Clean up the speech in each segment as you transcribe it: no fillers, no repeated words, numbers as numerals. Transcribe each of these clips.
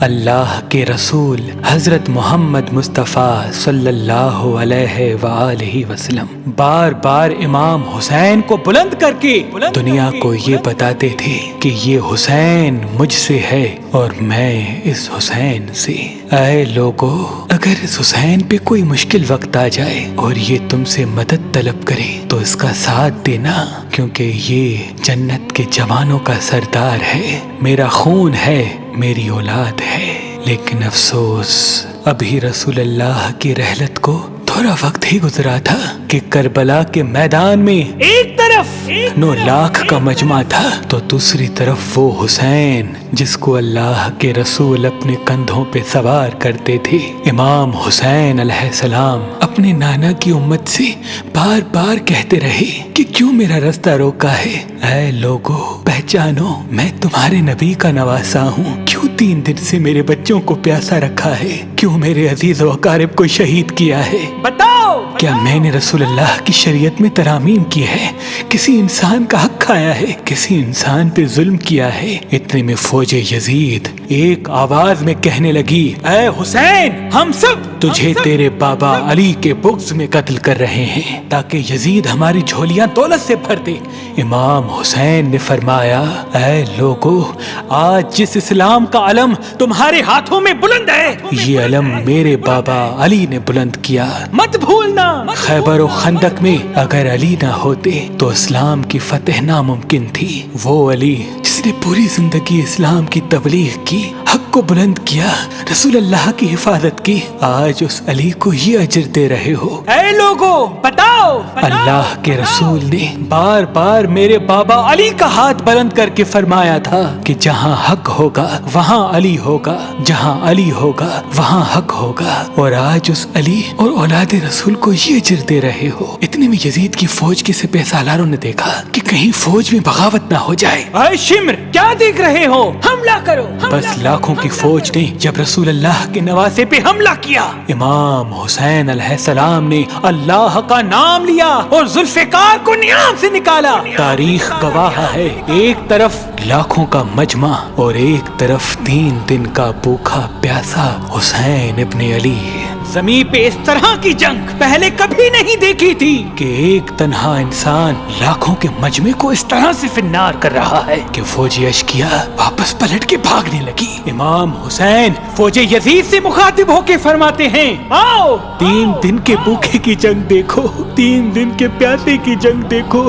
اللہ کے رسول حضرت محمد مصطفیٰ صلی اللہ علیہ وآلہ وسلم بار بار امام حسین کو بلند کر کے دنیا کو یہ بتاتے تھے کہ یہ حسین مجھ سے ہے اور میں اس حسین سے۔ اے لوگو، اگر اس حسین پہ کوئی مشکل وقت آ جائے اور یہ تم سے مدد طلب کرے تو اس کا ساتھ دینا، کیونکہ یہ جنت کے جوانوں کا سردار ہے، میرا خون ہے، میری اولاد ہے۔ لیکن افسوس، ابھی رسول اللہ کی رحلت کو تھوڑا وقت ہی گزرا تھا کہ کربلا کے میدان میں ایک طرف 9 لاکھ کا مجمع تھا تو دوسری طرف وہ حسین جس کو اللہ کے رسول اپنے کندھوں پہ سوار کرتے تھے۔ امام حسین علیہ السلام اپنے نانا کی امت سے بار بار کہتے رہے کہ کیوں میرا رستہ روکا ہے؟ اے لوگو، پہچانو، میں تمہارے نبی کا نواسا ہوں، کیوں 3 دن سے میرے بچوں کو پیاسا رکھا ہے؟ کیوں میرے عزیز و اقارب کو شہید کیا ہے؟ بتاؤ، کیا میں نے رسول اللہ کی شریعت میں ترامیم کی ہے؟ کسی انسان کا حق کھایا ہے؟ کسی انسان پہ ظلم کیا ہے؟ اتنے میں فوج یزید ایک آواز میں کہنے لگی، اے حسین، ہم سب تجھے تیرے بابا علی کے بغض میں قتل کر رہے ہیں تاکہ یزید ہماری جھولیاں دولت سے بھر دے۔ امام حسین نے فرمایا، اے لوگو، آج جس اسلام کا علم تمہارے ہاتھوں میں بلند ہے، یہ علم میرے بابا علی نے بلند کیا، مت بھولنا۔ خیبر و خندق میں اگر علی نہ ہوتے تو اسلام کی فتح ناممکن تھی۔ وہ علی جس نے پوری زندگی اسلام کی تبلیغ کی، حق کو بلند کیا، رسول اللہ کی حفاظت کی، آج اس علی کو یہ اجر دے رہے ہو۔ اے لوگو، بتاؤ، اللہ کے رسول نے بار بار میرے بابا علی کا ہاتھ بلند کر کے فرمایا تھا کہ جہاں حق ہوگا وہاں علی ہوگا، جہاں علی ہوگا وہاں حق ہوگا، اور آج اس علی اور اولاد رسول کو یہ اجر دے رہے ہو۔ اتنے میں یزید کی فوج کے سپہ سالاروں نے دیکھا کہ کہیں فوج میں بغاوت نہ ہو جائے۔ اے شمر، کیا دیکھ رہے ہو؟ حملہ کرو۔ بس لاکھوں کی فوج نے جب رسول اللہ کے نواسے پہ حملہ کیا، امام حسین علیہ السلام نے اللہ کا نام لیا اور ذوالفقار کو نیام سے نکالا۔ تاریخ گواہ ہے، ایک طرف لاکھوں کا مجمع اور ایک طرف 3 دن کا بھوکا پیاسا حسین ابن علی۔ زمین پہ اس طرح کی جنگ پہلے کبھی نہیں دیکھی تھی کہ ایک تنہا انسان لاکھوں کے مجمع کو اس طرح سے فنار کر رہا ہے کہ فوج اشکیا واپس پلٹ کے بھاگنے لگی۔ امام حسین فوج یزید سے مخاطب ہو کے فرماتے ہیں، آؤ، 3 دن کے بھوکے کی جنگ دیکھو، 3 دن کے پیاسے کی جنگ دیکھو،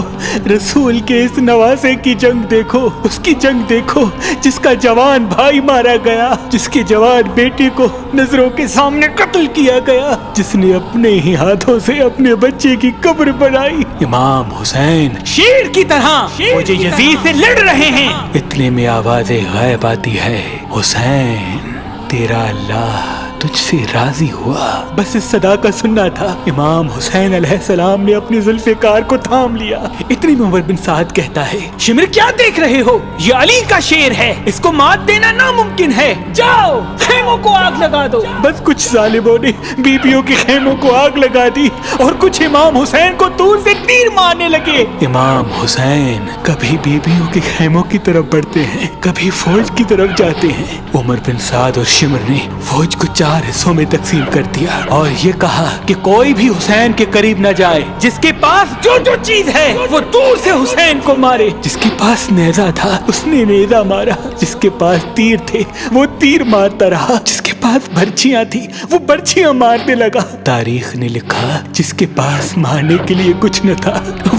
رسول کے اس نواسے کی جنگ دیکھو، اس کی جنگ دیکھو جس کا جوان بھائی مارا گیا، جس کے جوان بیٹے کو نظروں کے سامنے قتل کیا گیا، جس نے اپنے ہی ہاتھوں سے اپنے بچے کی قبر بنائی۔ امام حسین شیر کی طرح فوج یزید سے لڑ رہے ہیں۔ اتنے میں آواز غیب آتی ہے، حسین، تیرا اللہ تجھ سے راضی ہوا۔ بس اس صدا کا سننا تھا، امام حسین علیہ السلام نے اپنی ذوالفقار کو تھام لیا۔ اتنی میں عمر بن سعد کہتا ہے، شمر، کیا دیکھ رہے ہو؟ یہ علی کا شیر ہے، اس کو مات دینا ناممکن ہے، جاؤ خیموں کو آگ لگا دو۔ بس کچھ ظالموں نے بیبیوں کے خیموں کو آگ لگا دی اور کچھ امام حسین کو دور سے تیر مارنے لگے۔ امام حسین کبھی بیبیوں کے خیموں کی طرف بڑھتے ہیں، کبھی فوج کی طرف جاتے ہیں۔ عمر بن سعد اور شمر نے فوج کو 4 حصوں میں تقسیم کر دیا اور یہ کہا کہ کوئی بھی حسین کے قریب نہ جائے، جس کے پاس جو چیز ہے وہ دور سے حسین کو مارے۔ جس کے پاس نیزہ تھا اس نے نیزہ مارا، جس کے پاس تیر تھے وہ تیر مارتا رہا، جس کے پاس برچیاں تھی وہ برچیاں مارنے لگا۔ تاریخ نے لکھا جس کے پاس مارنے کے لیے کچھ نہ تھا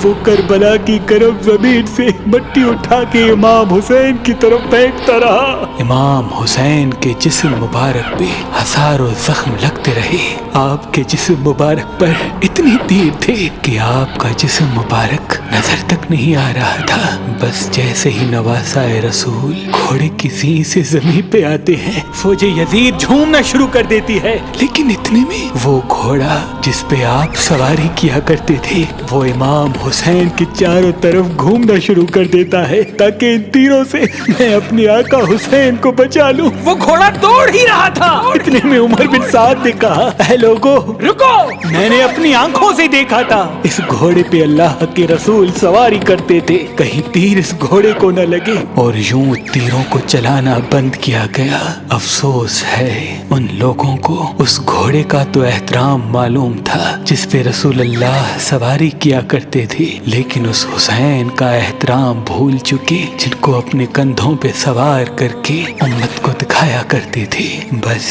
وہ کربلا کی گرم زمین سے مٹی اٹھا کے امام حسین کی طرف پھینکتا رہا۔ امام حسین کے جسم مبارک پہ ہزاروں زخم لگتے رہے، آپ کے جسم مبارک پر اتنے تیر تھے کہ آپ کا جسم مبارک نظر تک نہیں آ رہا تھا۔ بس جیسے ہی نواسا رسول گھوڑے کی سینگ سے زمین پہ آتے ہیں، فوج یزید यजीद झूमना शुरू कर देती है। लेकिन इतने में वो घोड़ा जिस पे आप सवारी किया करते थे वो इमाम हुसैन के चारों तरफ घूमना शुरू कर देता है ताकि इन तीरों से मैं अपने आका हुसैन को बचा लूं। वो घोड़ा दौड़ ही रहा था। इतने में उमर बिन साद ने कहा, ऐ लोगो रुको, मैंने अपनी आंखों से देखा था इस घोड़े पे अल्लाह के रसूल सवारी करते थे, कहीं तीर इस घोड़े को न लगे। और यूं तीरों को चलाना बंद किया गया। अफसोस है उन लोगों को उस घोड़े का तो एहतराम मालूम था जिस पे रसूल अल्लाह सवारी किया करते थे, लेकिन उस हुसैन का एहतराम भूल चुके जिनको अपने कंधों पे सवार करके उम्मत को दिखाया करते थे। बस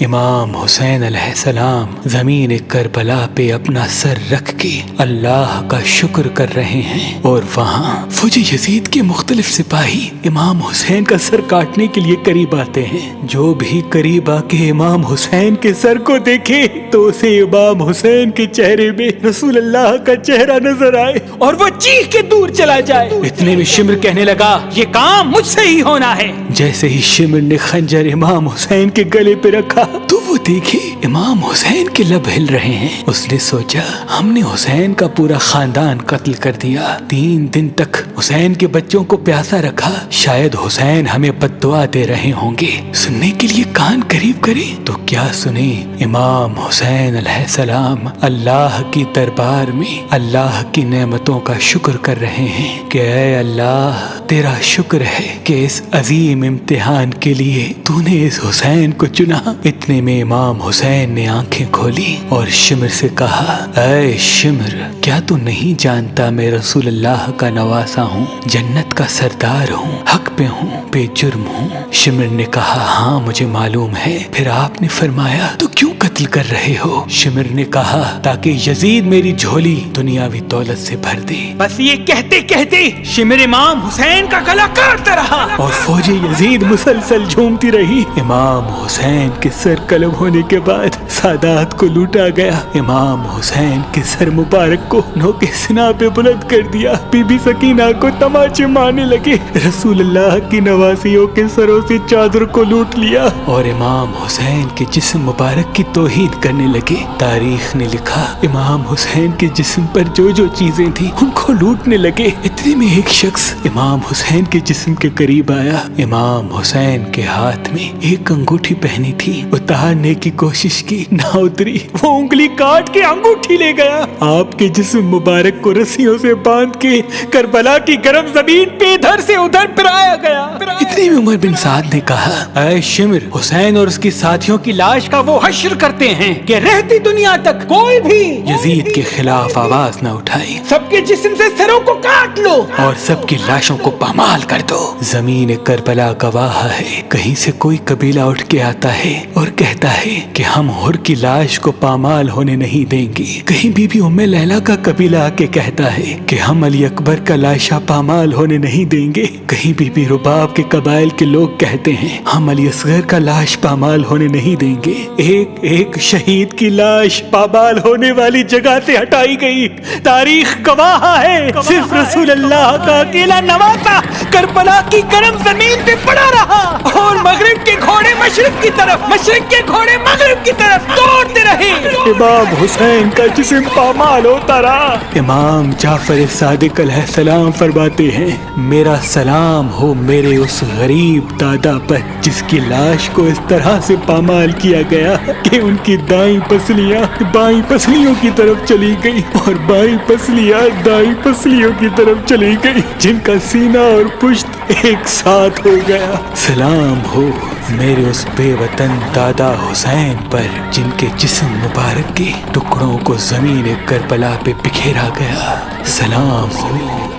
इमाम हुसैन अलैहिस्सलाम ज़मीन करबला पे अपना सर रख के अल्लाह का शुक्र कर रहे हैं और वहाँ फौज यजीद के मुख्तलिफ सिपाही इमाम हुसैन का सर काटने के लिए करीब आते हैं। जो भी करीब आके इमाम हुसैन के सर को देखे तो उसे इमाम हुसैन के चेहरे में रसूल अल्लाह का चेहरा नजर आए और वो चीख के दूर चला जाए। इतने में शिमर कहने लगा, ये काम मुझसे ही होना है। जैसे ही शिमर ने खंजर इमाम हुसैन के गले पे रखा तो वो देखे इमाम हुसैन के लब हिल रहे हैं। उसने सोचा, हमने हुसैन का पूरा खानदान कत्ल कर दिया, 3 दिन तक हुसैन के बच्चों को प्यासा रखा, शायद हुसैन हमें बद्दुआ दे रहे होंगे। सुनने के लिए कान करीब करे तो क्या सुने। इमाम हुसैन अलैहिस्सलाम अल्लाह की दरबार में अल्लाह की नेमतों का शुक्र कर रहे हैं कि ऐ अल्लाह तेरा शुक्र है कि इस अजीम इम्तिहान के लिए तूने इस हुसैन को चुना। इतने में इमाम हुसैन ने आंखें खोली और शिमर से कहा, ऐ शिमर, क्या तू नहीं जानता मैं रसूल अल्लाह का नवासा हूँ, जन्नत का सरदार हूँ, हक पे हूँ, बेजुर्म हूँ। शिमर ने कहा, हाँ मुझे मालूम है। फिर आपने फरमाया, तो क्यों कत्ल कर रहे हो? शिमर ने कहा, ताकि यजीद मेरी झोली दुनियावी दौलत से भर दे। बस ये कहते कहते शिमर इमाम हुसैन का गला काटता रहा और फौजी यजीद मुसलसल झूमती रही। इमाम हुसैन के सर कलम होने के बाद सादात को लूटा गया। इमाम हुसैन के सर मुबारक को नोके सिना पे बुलंद कर दिया। बीबी सकीना को तमाचे मारने लगे। रसूल अल्लाह की नवासियों के सरों से चादर को लूट लिया और इमाम हुसैन के जिस्म मुबारक की तौहीन करने लगे। तारीख ने लिखा, इमाम हुसैन के जिस्म पर जो जो चीजें थी उनको लूटने लगे। इतने में एक शख्स इमाम हुसैन के जिस्म के करीब आया। इमाम हुसैन के हाथ में एक अंगूठी पहनी थी, उतारने की कोशिश की, ना उतरी। वो उंगली काट के अंगूठी ले गया। आपके जिस्म मुबारक को रस्सियों से बांध के करबला की गर्म जमीन पे इधर से उधर फिराया गया। इतने में उमर बिन साद ने कहा, ऐ शिमर, हुसैन और उसके साथियों की लाश का वो हश्र करते हैं कि रहती दुनिया तक कोई भी यजीद के खिलाफ आवाज न उठाए। सबके जिस्म से सरों को काट लो और सबकी लाशों को पामाल कर दो। जमीन करबला गवाह है, कहीं से कोई कबीला उठ के आता है और कहता है कि हम हुर की लाश को पामाल होने नहीं देंगे। कहीं बीबी उम्मे लैला का कबीला आके कहता है कि हम अली अकबर का लाशा पामाल होने नहीं देंगे। कहीं बीबी रुबाब के कबाइल के लोग कहते हैं हम अली असगर का लाश पामाल होने नहीं देंगे। एक एक शहीद की लाश पामाल होने वाली जगह से हटाई गई। तारीख गवाह है, सिर्फ रसूल अल्लाह का अकेला नवासा करबला की गर्म जमीन पे पड़ा रहा और मगरिब के घोड़े मशरिक की तरफ, मशरिक के घोड़े मगरिब की तरफ दौड़ते रहे। इमाम हुसैन का जिस्म पामाल होता रहा। इमाम जाफर सादिक अलैहिस्सलाम फरमाते हैं, मेरा सलाम हो मेरे उस गरीब दादा पर जिसकी लाश को इस तरह से पामाल किया गया कि उनकी दाईं पसलियां बाईं पसलियों की तरफ चली गई और बाईं पसलियां दाईं पसलियों की तरफ चली गई, जिनका सीना और पुश्त एक साथ हो गया। सलाम हो मेरे उस बेवतन दादा हुसैन पर जिनके जिस्म मुबारक के टुकड़ों को जमीन करबला पे बिखेरा गया। सलाम हो,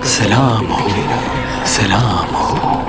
सलाम हो, सलाम हो।